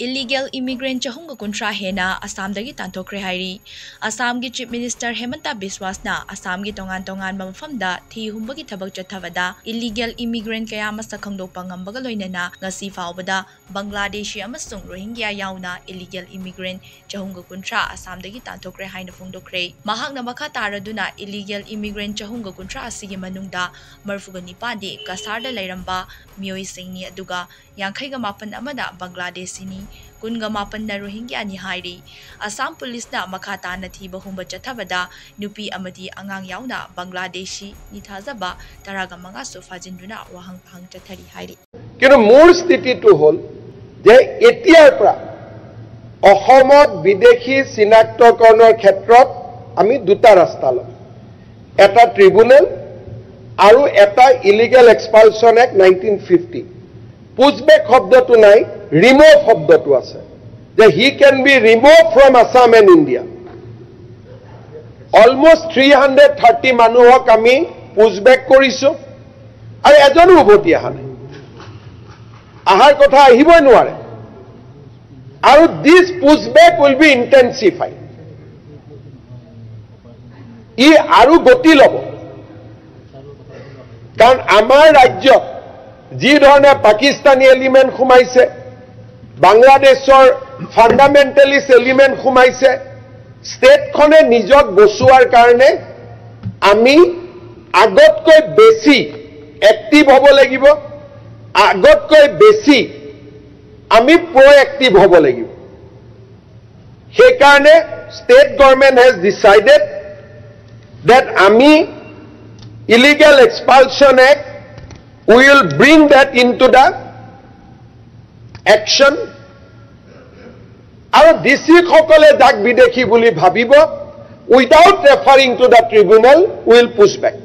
illegal immigrant chahunga kuntra hena Assam dagi tanthokre hairi. Assam gi Chief Minister Hemanta Biswas na Assam gi tongan mafamda thi humbagi thabak chathabada illegal immigrant kaya masa khangdok pangambaga loinana ngasi faubada Bangladeshi amasung Rohingya yauna illegal immigrant chahunga kuntra Assam dagi tanthokre haina phongdokre. Mahakna makha taraduna illegal immigrant chahunga kuntra asigi manungda marfuga nipandi kasarda lairamba mioi singni aduga Yankaiga mapan amada Bangladesini kunga mapan na Rohingya ni hairi. Assam police na makata na thiba humba chathabada nupi amadi angang yauna Bangladeshi ni thazaba taraga mga sofajinduna wahang hang chathari hairi. Kino more stiti to hol je etiar pra Ahomot Bideshi Sinaktokonor Khetrot ami duta rasta lo. Eta tribunal aru eta illegal expulsion act 1950. Pushback শব্দটো নাই remove শব্দটো আছে যে he can be removed from Assam and India. Almost 330 মানুহক আমি pushback কৰিছো আৰু এজনো উভতি অহা নাই আহাৰ কথা আহিবই নোৱাৰে আৰু this pushback will be intensified ই আৰু গতি ল'ব কাৰণ আমাৰ ৰাজ্যত যি ধৰণে পাকিস্তানী এলিমেন্ট খুমাইছে বাংলাদেশৰ ফান্ডামেন্টালিস্ট এলিমেন্ট খুমাইছে স্টেটখনে নিজক বসুৱাৰ কাৰণে আমি আগতকৈ বেছি এক্টিভ হ'ব লাগিব আগতকৈ বেছি আমি প্ৰ'এক্টিভ হ'ব লাগিব সেই কাৰণে state government has decided that ami illegal expulsion act we will bring that into the action আৰু ডিসি সকলে যাক বিদেশী বুলি ভাবিব without referring to the tribunal we will push back